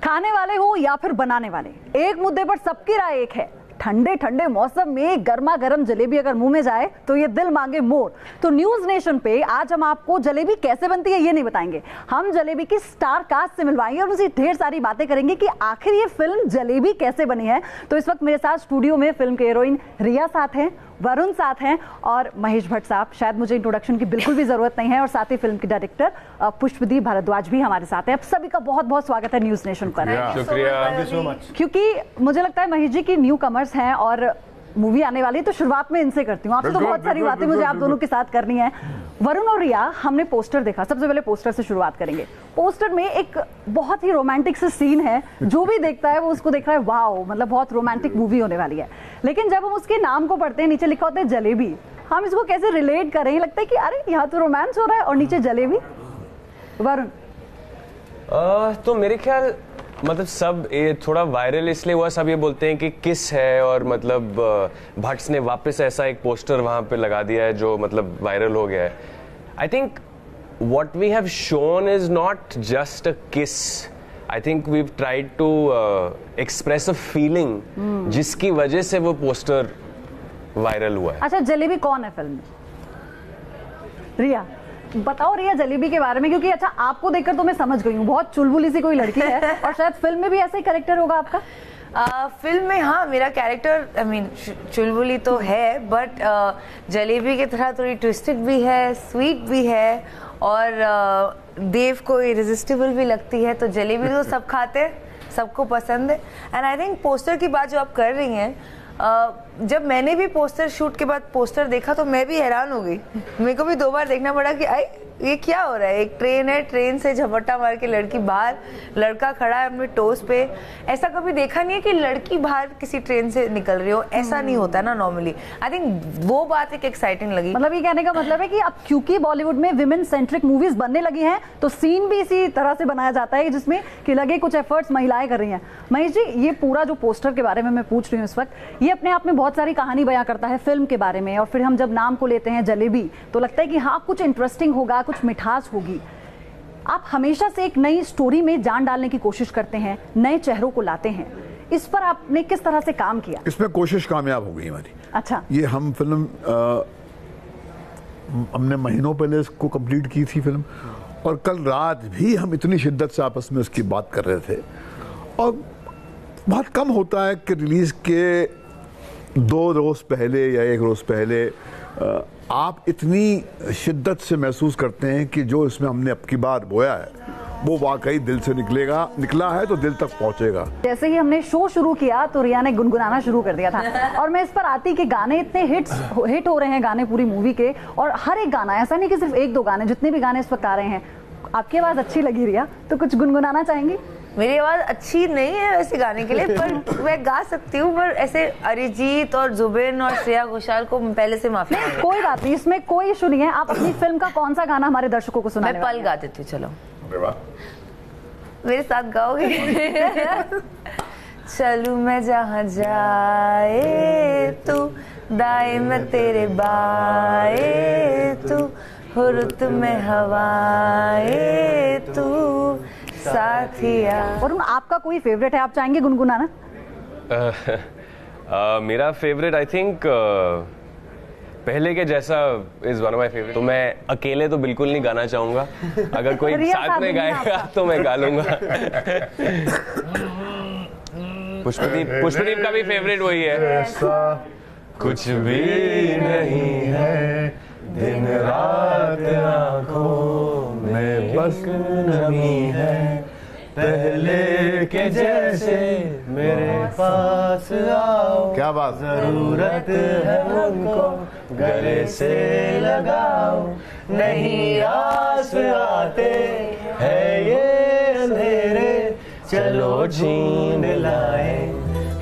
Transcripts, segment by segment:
खाने वाले हो या फिर बनाने वाले, एक मुद्दे पर सबकी राय एक है। ठंडे ठंडे मौसम में गर्मा गर्म जलेबी अगर मुंह में जाए तो ये दिल मांगे मोर। तो न्यूज नेशन पे आज हम आपको जलेबी कैसे बनती है ये नहीं बताएंगे, हम जलेबी की स्टार कास्ट से मिलवाएंगे और उनसे ढेर सारी बातें करेंगे कि आखिर ये फिल्म जलेबी कैसे बनी है। तो इस वक्त मेरे साथ स्टूडियो में फिल्म के हीरोइन रिया साथ हैं, वरुण साथ हैं और महेश भट्ट साहब, शायद मुझे इंट्रोडक्शन की बिल्कुल भी जरूरत नहीं है, और साथ ही फिल्म के डायरेक्टर पुष्पदीप भारद्वाज भी हमारे साथ हैं। आप सभी का बहुत बहुत स्वागत है न्यूज नेशन पर। शुक्रिया। क्योंकि मुझे लगता है महेश जी की न्यू कमर्स हैं और मूवी आने वाली, तो शुरुआत में इनसे करती हूँ। आपसे तो बहुत सारी बातें मुझे आप दोनों के साथ करनी है। वरुण और रिया, हमने पोस्टर देखा, सबसे पहले पोस्टर से शुरुआत करेंगे। पोस्टर में एक बहुत ही रोमांटिक सा सीन है, जो भी देखता है वो उसको देख रहा है वाओ, मतलब बहुत रोमांटिक मूवी होने वाली है। लेकिन जब हम उसके नाम को पढ़ते हैं, नीचे लिखा होता है जलेबी, हम इसको कैसे रिलेट करें? लगता है कि अरे यहाँ तो रोमांस हो रहा है और नीचे जलेबी। वरुण, तो मेरे ख्याल मतलब सब ये थोड़ा वायरल इसलिए हुआ, सब ये बोलते हैं कि किस है, और मतलब भट्ट ने वापस ऐसा एक पोस्टर वहां पे लगा दिया है जो मतलब वायरल हो गया है। I think what we have shown is not just a kiss, I think we tried to express a feeling जिसकी वजह से वो पोस्टर वायरल हुआ है। अच्छा, जलेबी कौन है फिल्म में? रिया बताओ, रिया जलेबी के बारे में, क्योंकि अच्छा आपको देखकर तो मैं समझ गई हूँ बहुत चुलबुली सी कोई लड़की है और शायद फिल्म में भी ऐसा ही कैरेक्टर होगा आपका। फिल्म में हाँ, मेरा कैरेक्टर चुलबुली तो है, बट जलेबी की तरह थोड़ी ट्विस्टेड भी है, स्वीट भी है, और देव को इरिजिस्टिबल भी लगती है। तो जलेबी तो सब खाते हैं, सबको पसंद है। एंड आई थिंक पोस्टर की बात जो आप कर रही हैं, जब मैंने भी पोस्टर शूट के बाद पोस्टर देखा तो मैं भी हैरान हो गई। मेरे को भी 2 बार देखना पड़ा कि आई ये क्या हो रहा है। एक ट्रेन है, ट्रेन से झपट्टा मार के लड़की बाहर, लड़का खड़ा है अपने टोस पे। ऐसा कभी देखा नहीं है कि लड़की बाहर किसी ट्रेन से निकल रही हो, ऐसा नहीं होता ना नॉर्मली। आई थिंक वो बात एक एक्साइटिंग लगी। मतलब ये कहने का मतलब है कि अब क्योंकि बॉलीवुड में विमेन सेंट्रिक मूवीज बनने लगी हैं, तो सीन भी इसी तरह से बनाया जाता है जिसमें कि लगे कुछ एफर्ट्स महिलाएं कर रही हैं। महेश जी, ये पूरा जो पोस्टर के बारे में मैं पूछ रही हूँ इस वक्त, ये अपने आप में बहुत सारी कहानी बयां करता है फिल्म के बारे में, और फिर हम जब नाम को लेते हैं जलेबी तो लगता है कि हाँ कुछ इंटरेस्टिंग होगा, कुछ मिठास होगी। आप हमेशा से एक नई स्टोरी में जान डालने की कोशिश करते हैं, नए चेहरों को लाते हैं, इस पर आपने किस तरह से काम किया? इसमें कोशिश कामयाब हो गई हमारी। अच्छा, ये हम फिल्म हमने महीनों पहले इसको कंप्लीट की थी फिल्म, और कल रात भी हम इतनी शिद्दत से आपस में इसकी बात कर रहे थे। और बहुत कम होता है कि रिलीज के 2 रोज पहले या 1 रोज पहले आप इतनी शिद्दत से महसूस करते हैं कि जो इसमें हमने अब की बार बोया है वो वाकई दिल से निकला है तो दिल तक पहुंचेगा। जैसे ही हमने शो शुरू किया तो रिया ने गुनगुनाना शुरू कर दिया था और मैं इस पर आती कि गाने इतने हिट हो रहे हैं, गाने पूरी मूवी के, और हर एक गाना, ऐसा नहीं कि सिर्फ 1-2 गाने, जितने भी गाने इस वक्त आ रहे हैं। आपकी आवाज अच्छी लगी रिया, तो कुछ गुनगुनाना चाहेंगी? मेरी आवाज अच्छी नहीं है वैसे गाने के लिए, पर मैं गा सकती हूँ। पर ऐसे अरिजीत और जुबिन और श्रेया घोषाल को पहले से माफी। नहीं, कोई बात नहीं, इसमें कोई इशू नहीं है। आप अपनी फिल्म का कौन सा गाना हमारे दर्शकों को सुनाने? मैं पल गा देती हूँ, चलो मेरे साथ गाओगे? चलूं मैं जहाँ जाए तू, दाएं मैं तेरे बाएं तू, हुर्रत में हवाए तू साथिया। और आपका कोई फेवरेट है, आप चाहेंगे गुनगुनाना? मेरा फेवरेट आई थिंक पहले के जैसा is one of my favourite. तो मैं अकेले तो बिल्कुल नहीं गाना चाहूंगा, अगर कोई साथ में गाएगा तो मैं गा लूंगा। पुष्पदीप का भी फेवरेट वही है। ऐसा कुछ भी नहीं है, दिन रात आंखों में बस नमी है, पहले के जैसे मेरे पास आओ। क्या बात, जरूरत है उनको गले से लगाओ, नहीं आस आते है ये अंधेरे, चलो जींद लाए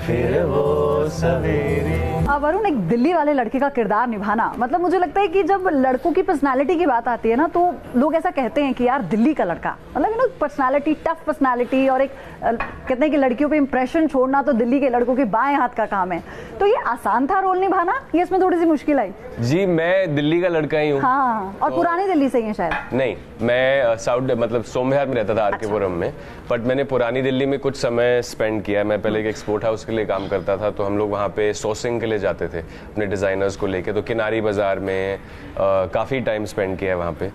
फिर वो सवेरे। वरुण, एक दिल्ली वाले लड़के का किरदार निभाना, मतलब मुझे लगता है कि जब लड़कों की पर्सनालिटी की बात आती है ना, तो लोग ऐसा कहते हैं कि यार दिल्ली का लड़का, मतलब पर्सनालिटी, टफ पर्सनालिटी, और एक कहते हैं कि लड़कियों पे इंप्रेशन छोड़ना तो दिल्ली के लड़कों के बाएं हाथ का काम है। तो ये आसान था रोल निभाना, ये इसमें थोड़ी सी मुश्किल आई? जी, मैं दिल्ली का लड़का ही हूँ। हाँ, और पुरानी दिल्ली से ही है शायद? नहीं, मैं साउथ मतलब सोमविहार में रहता था आर.के.पुरम में, बट मैंने पुरानी दिल्ली में कुछ समय स्पेंड किया। मैं पहले एक एक्सपोर्ट हाउस के लिए काम करता था, तो हम लोग वहाँ पे सोर्सिंग के लिए जाते थे अपने डिज़ाइनर्स को लेके। तो किनारी बाज़ार में काफ़ी टाइम स्पेंड किया है वहाँ पे।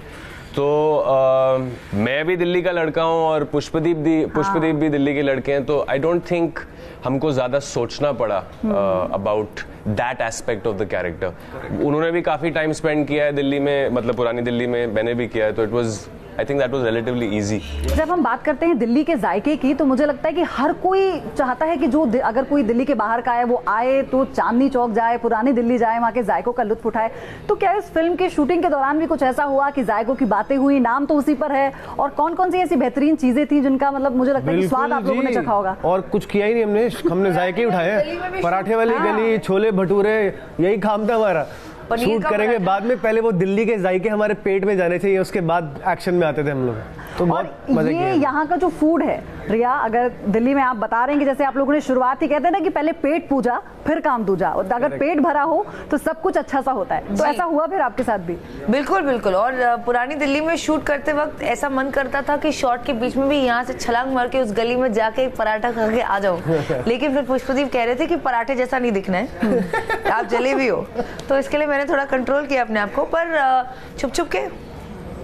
तो मैं भी दिल्ली का लड़का हूँ और पुष्पदीप भी दिल्ली के लड़के हैं, तो आई डोंट थिंक हमको ज़्यादा सोचना पड़ा about that aspect of the character. उन्होंने भी काफ़ी टाइम स्पेंड किया है दिल्ली में, मतलब पुरानी दिल्ली में मैंने भी किया है, तो it was I think that was relatively easy. जब हम बात करते हैं दिल्ली के जायके की, तो मुझे लगता है कि हर कोई चाहता है कि जो अगर कोई दिल्ली के बाहर का है वो आए तो चांदनी चौक जाए, पुरानी दिल्ली जाए, वहाँ के जायकों का लुत्फ उठाए। तो क्या इस फिल्म की शूटिंग के दौरान भी कुछ ऐसा हुआ कि जायकों की बातें हुई? नाम तो उसी पर है, और कौन कौन सी ऐसी बेहतरीन चीजें थी जिनका मतलब मुझे लगता है कि स्वाद आप लोगों ने चखा होगा? और कुछ किया ही नहीं हमने जायके उठाए। पराठे वाली गली, छोले भटूरे, यही काम था हमारा। शूट करेंगे बाद में, पहले वो दिल्ली के जायके हमारे पेट में जाने चाहिए, उसके बाद एक्शन में आते थे हम लोग। तो बहुत मजे किए। ये यहाँ का जो फूड है रिया, अगर दिल्ली में आप बता रहे हैं कि जैसे आप लोगों ने शुरुआत ही कहते हैं ना कि पहले पेट पूजा फिर काम दूजा, अगर पेट भरा हो तो सब कुछ अच्छा सा होता है। तो ऐसा हुआ फिर आपके साथ भी? बिल्कुल बिल्कुल। और पुरानी दिल्ली में शूट करते वक्त ऐसा मन करता था कि शॉट के बीच में भी यहाँ से छलांग मार के उस गली में जाके एक पराठा खा के आ जाऊं, लेकिन फिर पुष्पदीप कह रहे थे कि पराठे जैसा नहीं दिखना है, आप जलेबी हो। तो इसके लिए मैंने थोड़ा कंट्रोल किया अपने आप को, पर छुप छुप के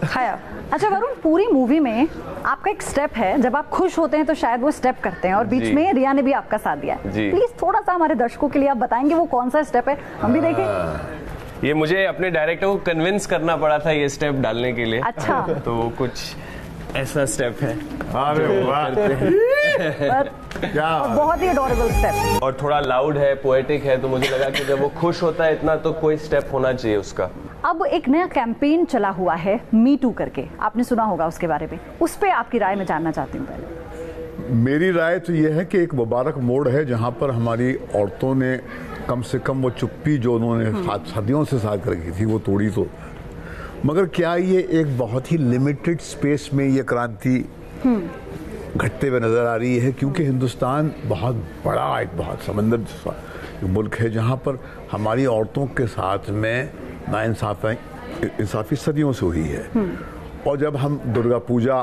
खाया। अच्छा वरुण, पूरी मूवी में आपका एक स्टेप है, जब आप खुश होते हैं तो शायद वो स्टेप करते हैं, और बीच में रिया ने भी आपका साथ दिया है। प्लीज थोड़ा सा हमारे दर्शकों के लिए आप बताएंगे वो कौन सा स्टेप है, हम भी देखें। ये मुझे अपने डायरेक्टर को कन्विंस करना पड़ा था ये स्टेप डालने के लिए। अच्छा। तो कुछ ऐसा स्टेप है। अरे वाह, बहुत ही अडोरेबल स्टेप, और थोड़ा लाउड है, पोएटिक है, तो मुझे लगा कि जब वो खुश होता है इतना तो कोई स्टेप होना चाहिए उसका। अब एक नया कैंपेन चला हुआ है मी टू करके, आपने सुना होगा उसके बारे में, उस पे आपकी राय मैं जानना चाहती हूँ। पहले मेरी राय तो यह है कि एक मुबारक मोड़ है जहां पर हमारी औरतों ने कम से कम वो चुप्पी जो उन्होंने सदियों से साथ कर रखी थी वो तोड़ी। तो मगर क्या ये एक बहुत ही लिमिटेड स्पेस में ये क्रांति घटते हुए नजर आ रही है? क्योंकि हिंदुस्तान बहुत बड़ा, एक बहुत समंदर जैसा मुल्क है जहाँ पर हमारी औरतों के साथ में नाइंसाफी सदियों से हुई है। और जब हम दुर्गा पूजा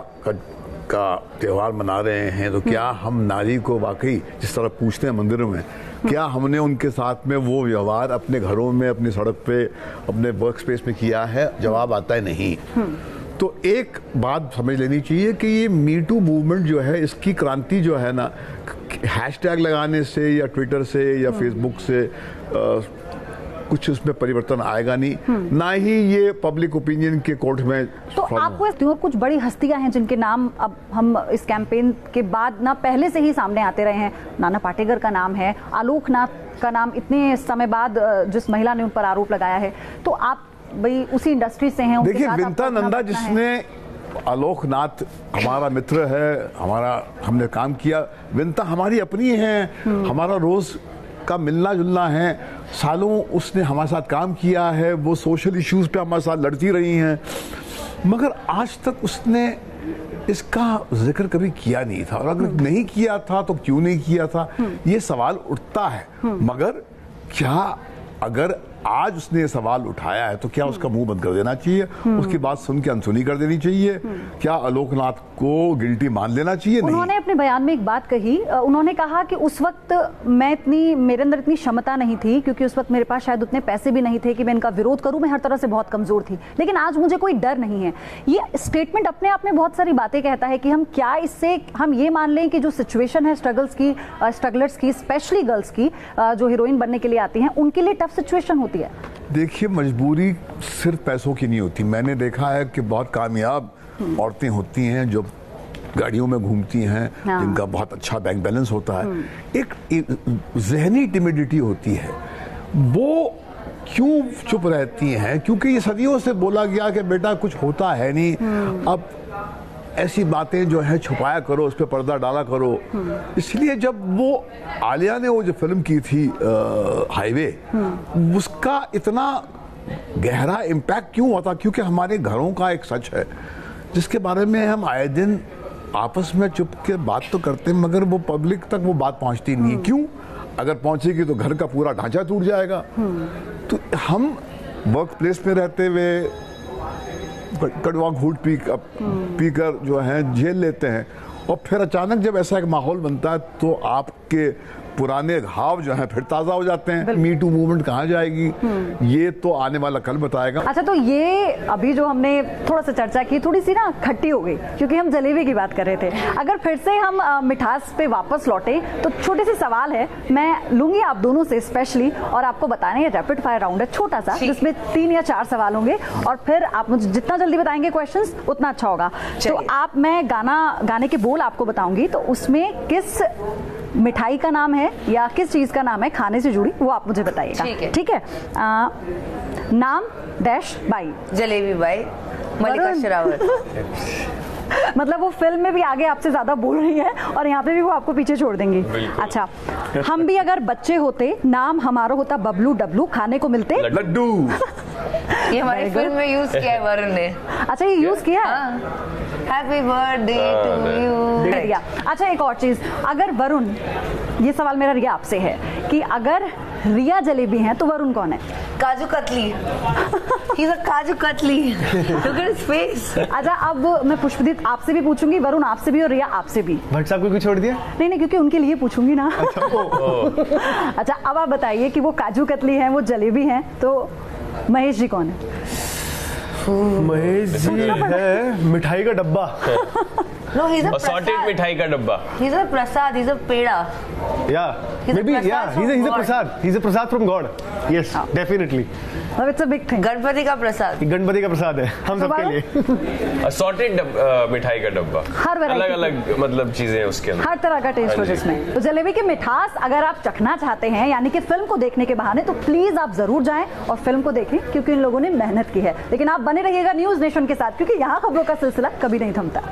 का त्यौहार मना रहे हैं तो क्या हम नारी को वाकई जिस तरह पूछते हैं मंदिरों में, क्या हमने उनके साथ में वो व्यवहार अपने घरों में, अपनी सड़क पे, अपने वर्क स्पेस में किया है? जवाब आता है नहीं। तो एक बात समझ लेनी चाहिए कि ये मी टू मूवमेंट जो है, इसकी क्रांति जो है ना, हैशटैग लगाने से या ट्विटर से या फेसबुक से कुछ उसमें परिवर्तन आएगा नहीं, ना ही ये पब्लिक ओपिनियन के कोर्ट में। तो आपको कुछ बड़ी हस्तियां हैं जिनके नाम अब हम इस कैंपेन के बाद ना पहले से ही सामने आते रहे हैं। नाना पाटेकर का नाम है, आलोकनाथ का नाम इतने समय बाद जिस महिला ने उन पर आरोप लगाया है, तो आप भाई उसी इंडस्ट्री से हैं। देखिए विंता नंदा जिसने, आलोकनाथ हमारा मित्र है, हमने काम किया, विंता हमारी अपनी है, हमारा रोज का मिलना जुलना है, सालों उसने हमारे साथ काम किया है, वो सोशल इश्यूज पे हमारे साथ लड़ती रही हैं, मगर आज तक उसने इसका जिक्र कभी किया नहीं था। और अगर नहीं किया था तो क्यों नहीं किया था, ये सवाल उठता है। मगर क्या अगर आज उसने ये सवाल उठाया है तो क्या उसका मुंह बंद कर देना चाहिए? उसकी बात सुन के अनसुनी कर देनी चाहिए? क्या आलोकनाथ को गिल्टी मान लेना चाहिए? उन्होंने अपने बयान में एक बात कही, उन्होंने कहा कि उस वक्त मेरे अंदर इतनी क्षमता नहीं थी, क्योंकि उस वक्त मेरे पास शायद उतने पैसे भी नहीं थे कि मैं इनका विरोध करूं, मैं हर तरह से बहुत कमजोर थी, लेकिन आज मुझे कोई डर नहीं है। ये स्टेटमेंट अपने आप में बहुत सारी बातें कहता है कि हम क्या इससे हम ये मान लें कि जो सिचुएशन है स्ट्रगलर्स की, स्पेशली गर्ल्स की जो हीरोइन बनने के लिए आती हैं, उनके लिए टफ सिचुएशन होती है। देखिए मजबूरी सिर्फ पैसों की नहीं होती। मैंने देखा है कि बहुत कामयाब औरतें होती हैं जो गाड़ियों में घूमती हैं, जिनका बहुत अच्छा बैंक बैलेंस होता है, एक ज़हनी टिमिडिटी होती है। वो क्यों चुप रहती हैं? क्योंकि ये सदियों से बोला गया कि बेटा कुछ होता है नहीं, अब ऐसी बातें जो है छुपाया करो, उस पर पर्दा डाला करो। इसलिए जब वो आलिया ने वो जो फिल्म की थी हाईवे, उसका इतना गहरा इम्पैक्ट क्यों हुआ था? क्योंकि हमारे घरों का एक सच है जिसके बारे में हम आए दिन आपस में चुप के बात तो करते हैं, मगर वो पब्लिक तक वो बात पहुंचती नहीं। क्यों? अगर पहुंचेगी तो घर का पूरा ढांचा टूट जाएगा। तो हम वर्क प्लेस में रहते हुए कड़वा घूंट पीकर जो है जेल लेते हैं, और फिर अचानक जब ऐसा एक माहौल बनता है तो आपके पुराने घाव जो हैं फिर ताजा हो जाते हैं। मी टू मूवमेंट कहाँ जाएगी ये तो आने वाला कल बताएगा। अच्छा, तो ये अभी जो हमने थोड़ा सा चर्चा की थोड़ी सी ना खट्टी हो गई क्योंकि हम जलेबी की बात कर रहे थे। अगर फिर से हम मिठास पे वापस लौटे तो छोटे से सवाल है, मैं लूंगी आप दोनों से स्पेशली, और आपको बताना है रैपिड फायर राउंड है छोटा सा, जिसमें 3 या 4 सवाल होंगे और फिर आप मुझे जितना जल्दी बताएंगे क्वेश्चंस उतना अच्छा होगा। तो मैं गाने के बोल आपको बताऊंगी, तो उसमें किस मिठाई का नाम है या किस चीज का नाम है खाने से जुड़ी, वो आप मुझे बताइएगा। ठीक है। नाम डैश बाई। जलेबी बाई मलिका शेरावत। मतलब वो फिल्म में भी आगे आपसे ज्यादा बोल रही है और यहाँ पे भी वो आपको पीछे छोड़ देंगी। अच्छा, हम भी अगर बच्चे होते, नाम हमारा होता बबलू डब्लू, खाने को मिलते लड्डू। ये हमारी फिल्म में यूज किया है वरुण ने। अच्छा, ये यूज किया है। Happy birthday to you. अच्छा, एक और चीज, अगर वरुण, ये सवाल मेरा रिया आपसे है कि अगर रिया जलेबी है तो वरुण कौन है? Kaju katli. He's a kaju katli. Look at his face। अच्छा, अब मैं पुष्पदीप आपसे भी पूछूंगी, वरुण आपसे भी और रिया आपसे भी। भट्ट साहब को क्यों छोड़ दिया? नहीं, क्योंकि उनके लिए पूछूंगी ना। अच्छा, अब आप बताइए कि वो काजू कतली है, वो जलेबी है, तो महेश जी कौन है? महेश जी है मिठाई का डब्बा। No, he's a सॉर्टेड मिठाई का डब्बा। He's a prasad, he's a peda. Maybe he's a prasad. He's a prasad from God. Yes, definitely. It's a big thing. Ganpati का प्रसाद। गणपति का प्रसाद है हम सबके लिए। सॉर्टेड मिठाई का डब्बा, हर अलग अलग मतलब चीजें हैं उसके अंदर, हर तरह का टेस्ट हो जिसमें। तो जलेबी की मिठास अगर आप चखना चाहते हैं, यानी कि फिल्म को देखने के बहाने, तो प्लीज आप जरूर जाएं और फिल्म को देखें क्योंकि इन लोगों ने मेहनत की है। लेकिन आप बने रहिएगा न्यूज नेशन के साथ क्योंकि यहाँ खबरों का सिलसिला कभी नहीं थमता।